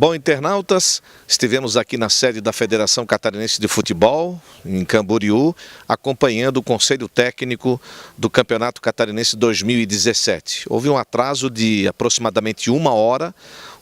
Bom, internautas, estivemos aqui na sede da Federação Catarinense de Futebol, em Camboriú, acompanhando o Conselho Técnico do Campeonato Catarinense 2017. Houve um atraso de aproximadamente 1 hora.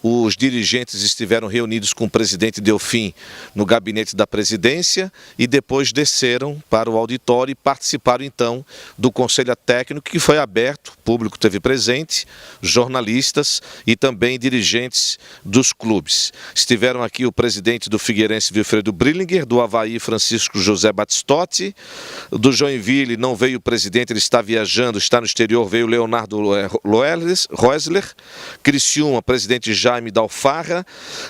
Os dirigentes estiveram reunidos com o presidente Delfim no gabinete da presidência e depois desceram para o auditório e participaram então do Conselho Técnico, que foi aberto, o público teve presente, jornalistas e também dirigentes dos clubes. Estiveram aqui o presidente do Figueirense, Wilfredo Brillinger, do Avaí, Francisco José Batistotti, do Joinville não veio o presidente, ele está viajando, está no exterior, veio Leonardo Roesler, Criciúma, presidente Jaime Dalfarra,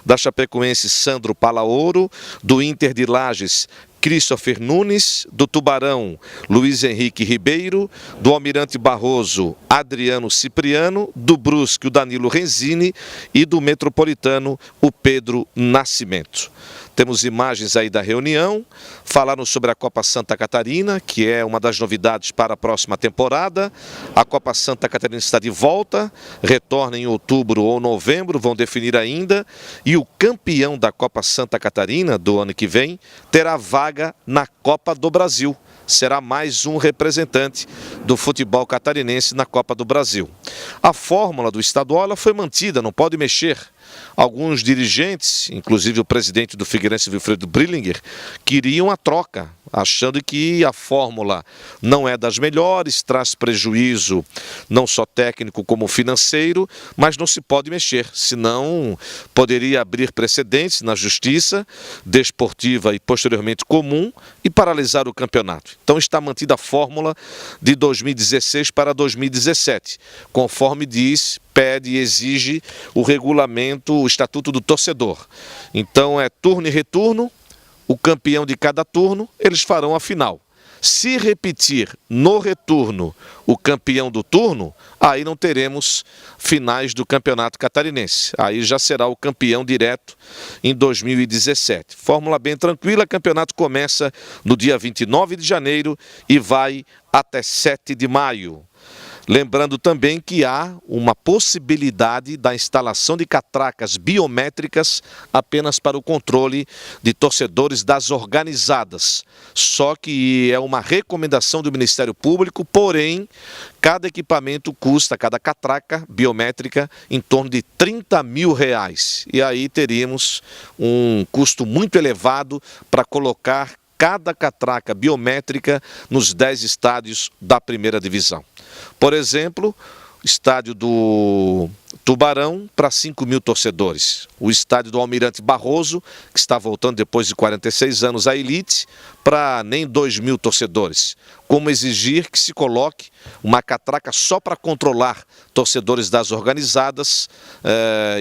da Chapecoense Sandro Palaoro, do Inter de Lages Christopher Nunes, do Tubarão Luiz Henrique Ribeiro, do Almirante Barroso Adriano Cipriano, do Brusque o Danilo Renzini e do Metropolitano o Pedro Nascimento. Temos imagens aí da reunião, falaram sobre a Copa Santa Catarina, que é uma das novidades para a próxima temporada. A Copa Santa Catarina está de volta, retorna em outubro ou novembro, vão definir ainda. E o campeão da Copa Santa Catarina do ano que vem terá vaga na Copa do Brasil. Será mais um representante do futebol catarinense na Copa do Brasil. A fórmula do estadual ela foi mantida, não pode mexer. Alguns dirigentes, inclusive o presidente do Figueirense, Wilfredo Brillinger, queriam a troca, achando que a fórmula não é das melhores, traz prejuízo não só técnico como financeiro, mas não se pode mexer, senão poderia abrir precedentes na justiça desportiva e posteriormente comum e paralisar o campeonato. Então está mantida a fórmula de 2016 para 2017, conforme pede e exige o regulamento, o estatuto do torcedor. Então é turno e retorno, o campeão de cada turno, eles farão a final. Se repetir no retorno o campeão do turno, aí não teremos finais do Campeonato Catarinense. Aí já será o campeão direto em 2017. Fórmula bem tranquila, o campeonato começa no dia 29 de janeiro e vai até 7 de maio. Lembrando também que há uma possibilidade da instalação de catracas biométricas apenas para o controle de torcedores das organizadas. Só que é uma recomendação do Ministério Público, porém, cada equipamento custa, cada catraca biométrica, em torno de R$30 mil. E aí teríamos um custo muito elevado para colocar cada catraca biométrica nos 10 estádios da primeira divisão. Por exemplo, estádio do Tubarão para 5 mil torcedores. O estádio do Almirante Barroso, que está voltando depois de 46 anos à elite, para nem 2 mil torcedores. Como exigir que se coloque uma catraca só para controlar torcedores das organizadas,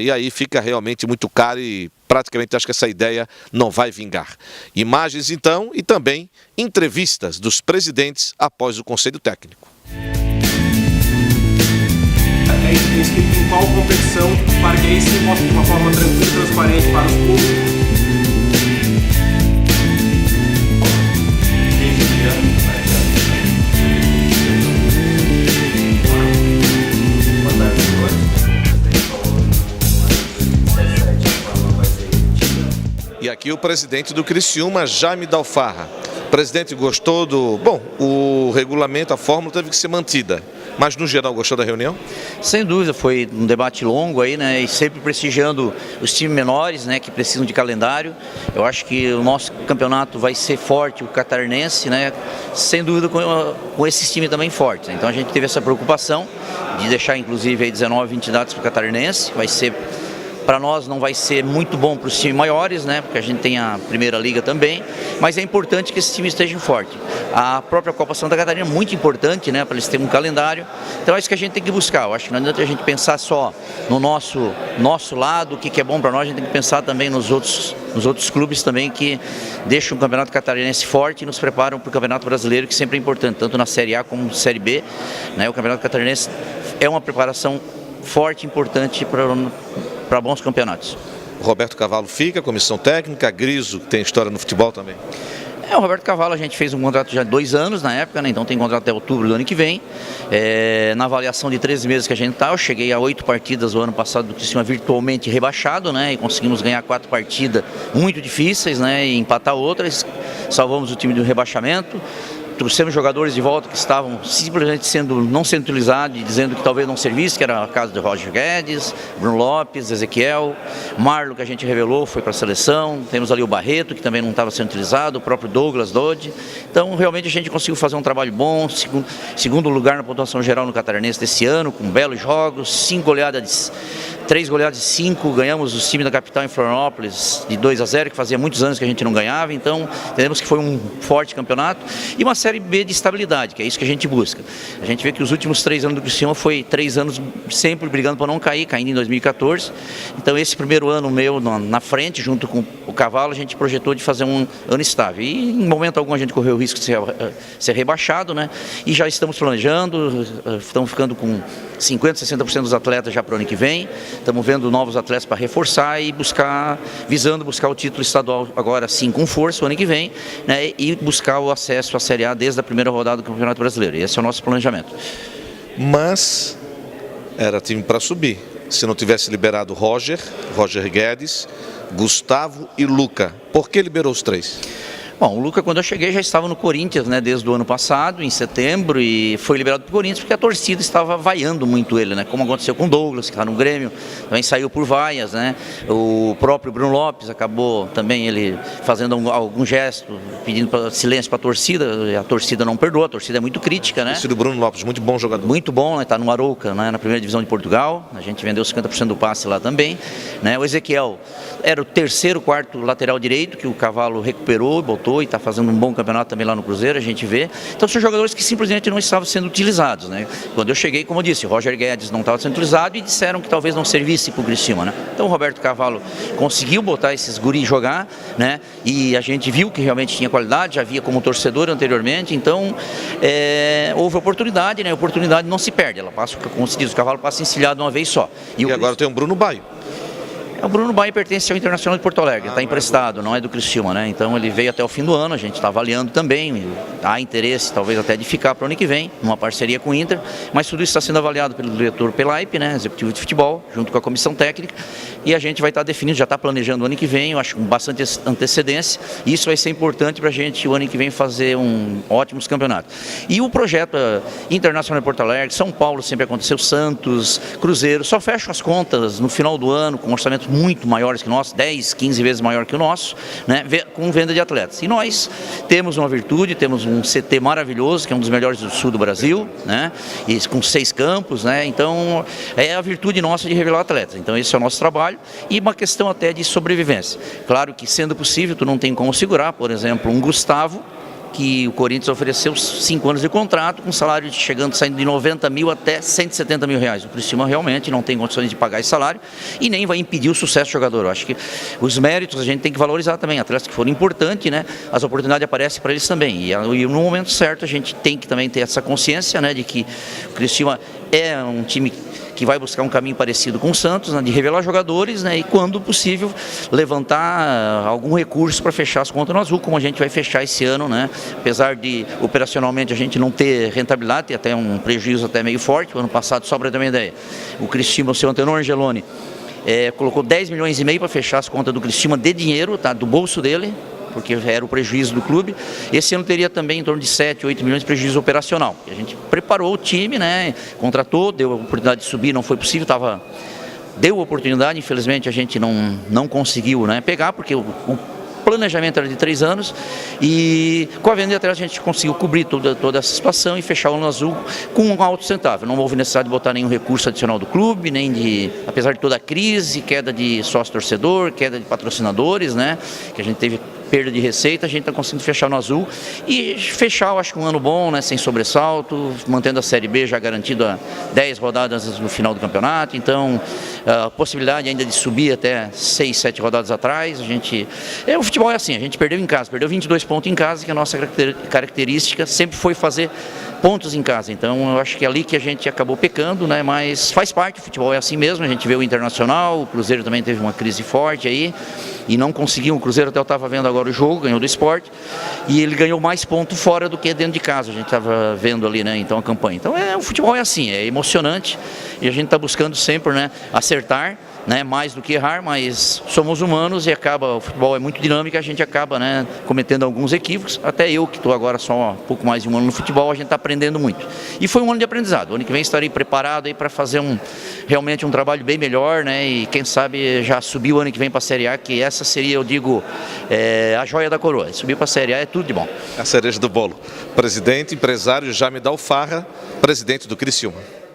e aí fica realmente muito caro e praticamente acho que essa ideia não vai vingar. Imagens então e também entrevistas dos presidentes após o Conselho Técnico. É inscrito em qual competição para que aí se mostre de uma forma tranquila e transparente para os públicos. E aqui o presidente do Criciúma, Jaime Dalfarra. Presidente, gostou do... Bom, o regulamento, a fórmula teve que ser mantida, mas no geral gostou da reunião? Sem dúvida, foi um debate longo aí, né, e sempre prestigiando os times menores, né, que precisam de calendário. Eu acho que o nosso campeonato vai ser forte, o catarinense, né, sem dúvida com esses times também fortes. Então a gente teve essa preocupação de deixar inclusive aí 19, 20 datas para o catarinense. Vai ser... Para nós não vai ser muito bom para os times maiores, né? Porque a gente tem a Primeira Liga também, mas é importante que esses times estejam fortes. A própria Copa Santa Catarina é muito importante, né? Para eles terem um calendário. Então é isso que a gente tem que buscar. Eu acho que não adianta a gente pensar só no nosso lado, o que é bom para nós, a gente tem que pensar também nos outros clubes também que deixam o Campeonato Catarinense forte e nos preparam para o Campeonato Brasileiro, que sempre é importante, tanto na Série A como na Série B, né? O Campeonato Catarinense é uma preparação forte e importante para bons campeonatos. Roberto Cavalo fica, comissão técnica, Griso, que tem história no futebol também. O Roberto Cavalo, a gente fez um contrato já de 2 anos na época, né? Então tem contrato até outubro do ano que vem. Na avaliação de 13 meses que a gente está, eu cheguei a 8 partidas o ano passado do Criciúma virtualmente rebaixado, né? E conseguimos ganhar 4 partidas muito difíceis, né? E empatar outras, salvamos o time do rebaixamento. Trouxemos jogadores de volta que estavam simplesmente não sendo utilizados, dizendo que talvez não servisse, que era o caso de Roger Guedes, Bruno Lopes, Ezequiel, Marlon, que a gente revelou, foi para a seleção, temos ali o Barreto, que também não estava sendo utilizado, o próprio Douglas Dodge. Então, realmente, a gente conseguiu fazer um trabalho bom, segundo lugar na pontuação geral no Catarinense desse ano, com belos jogos, 3 goleadas de 5, ganhamos o time da capital em Florianópolis de 2-0, que fazia muitos anos que a gente não ganhava, então entendemos que foi um forte campeonato e uma Série B de estabilidade, que é isso que a gente busca. A gente vê que os últimos 3 anos do Criciúma foi 3 anos sempre brigando para não cair, caindo em 2014, então esse primeiro ano meu na frente, junto com o Cavalo, a gente projetou de fazer um ano estável e em momento algum a gente correu o risco de ser rebaixado, né? E já estamos planejando, estamos ficando com 50%, 60% dos atletas já para o ano que vem. Estamos vendo novos atletas para reforçar e visando buscar o título estadual agora sim com força o ano que vem, né, e buscar o acesso à Série A desde a primeira rodada do Campeonato Brasileiro. Esse é o nosso planejamento. Mas era time para subir. Se não tivesse liberado Roger Guedes, Gustavo e Luca, por que liberou os 3? Bom, o Luca, quando eu cheguei, já estava no Corinthians, né, desde o ano passado, em setembro, e foi liberado para o Corinthians porque a torcida estava vaiando muito ele, né, como aconteceu com o Douglas, que está no Grêmio, também saiu por vaias, né, o próprio Bruno Lopes acabou também ele fazendo algum gesto, pedindo silêncio para a torcida não perdoa, a torcida é muito crítica, né. Esse do Bruno Lopes, muito bom jogador. Muito bom, está no Arouca, né, na primeira divisão de Portugal, a gente vendeu 50% do passe lá também, né, o Ezequiel era o terceiro, quarto lateral direito, que o Cavalo recuperou, botou e está fazendo um bom campeonato também lá no Cruzeiro, a gente vê. Então são jogadores que simplesmente não estavam sendo utilizados, né? Quando eu cheguei, como eu disse, o Roger Guedes não estava sendo utilizado e disseram que talvez não servisse para o Criciúma, né? Então o Roberto Cavalo conseguiu botar esses guris jogar, né? E a gente viu que realmente tinha qualidade, já via como torcedor anteriormente, então houve oportunidade, né? A oportunidade não se perde, ela passa, como se diz, o cavalo passa encilhado uma vez só. E agora tem o Bruno Baio. O Bruno Baio pertence ao Internacional de Porto Alegre, está emprestado, não é do Criciúma, né? Então ele veio até o fim do ano, a gente está avaliando também, há interesse talvez até de ficar para o ano que vem, numa parceria com o Inter, mas tudo isso está sendo avaliado pelo diretor Pelaipe, né, executivo de futebol, junto com a comissão técnica, e a gente vai estar definindo, já está planejando o ano que vem, eu acho com bastante antecedência, e isso vai ser importante para a gente o ano que vem fazer ótimos campeonatos. E o projeto Internacional de Porto Alegre, São Paulo sempre aconteceu, Santos, Cruzeiro, só fecham as contas no final do ano com orçamento muito maiores que o nosso, 10, 15 vezes maior que o nosso, né, com venda de atletas. E nós temos uma virtude, temos um CT maravilhoso, que é um dos melhores do sul do Brasil, né, e com 6 campos, né, então é a virtude nossa de revelar atletas. Então esse é o nosso trabalho e uma questão até de sobrevivência. Claro que sendo possível, tu não tem como segurar, por exemplo, um Gustavo, que o Corinthians ofereceu 5 anos de contrato, com salário saindo de 90 mil até 170 mil reais. O Criciúma realmente não tem condições de pagar esse salário e nem vai impedir o sucesso do jogador. Eu acho que os méritos a gente tem que valorizar também. Atletas que foram importantes, né? As oportunidades aparecem para eles também. E no momento certo a gente tem que também ter essa consciência, né, de que o Criciúma é um time que vai buscar um caminho parecido com o Santos, né, de revelar jogadores, né, e quando possível levantar algum recurso para fechar as contas no azul, como a gente vai fechar esse ano, né, apesar de operacionalmente a gente não ter rentabilidade, ter até um prejuízo até meio forte. O ano passado, só para ter uma ideia, o Criciúma, o seu Antenor Angeloni, colocou 10 milhões e meio para fechar as contas do Criciúma de dinheiro, tá, do bolso dele, porque era o prejuízo do clube. Esse ano teria também em torno de 7, 8 milhões de prejuízo operacional. A gente preparou o time, né, contratou, deu a oportunidade de subir, não foi possível, deu a oportunidade, infelizmente a gente não conseguiu, né, pegar, porque o planejamento era de 3 anos e com a venda de atletas a gente conseguiu cobrir toda essa situação e fechar o ano azul com um alto centavo. Não houve necessidade de botar nenhum recurso adicional do clube, apesar de toda a crise, queda de sócio-torcedor, queda de patrocinadores, né, que a gente teve perda de receita, a gente está conseguindo fechar no azul e fechar, eu acho que um ano bom, né, sem sobressalto, mantendo a Série B já garantida 10 rodadas no final do campeonato, então a possibilidade ainda de subir até 6, 7 rodadas atrás. O futebol é assim, a gente perdeu em casa, perdeu 22 pontos em casa, que a nossa característica sempre foi fazer pontos em casa. Então eu acho que é ali que a gente acabou pecando, né? Mas faz parte, o futebol é assim mesmo, a gente vê o Internacional, o Cruzeiro também teve uma crise forte aí e não conseguiu. O Cruzeiro, até eu estava vendo agora o jogo, ganhou do Sport e ele ganhou mais pontos fora do que dentro de casa, a gente estava vendo ali, né? Então a campanha. Então o futebol é assim, é emocionante e a gente está buscando sempre, né, acertar, né, mais do que errar, mas somos humanos e o futebol é muito dinâmico, a gente acaba, né, cometendo alguns equívocos. Até eu, que estou agora só um pouco mais de um ano no futebol, a gente está aprendendo muito. E foi um ano de aprendizado. O ano que vem estarei preparado para fazer realmente um trabalho bem melhor, né, e quem sabe já subir o ano que vem para a Série A, que essa seria, eu digo, a joia da coroa. Subir para a Série A é tudo de bom. A cereja do bolo. Presidente, empresário Jamidal Farra, presidente do Criciúma.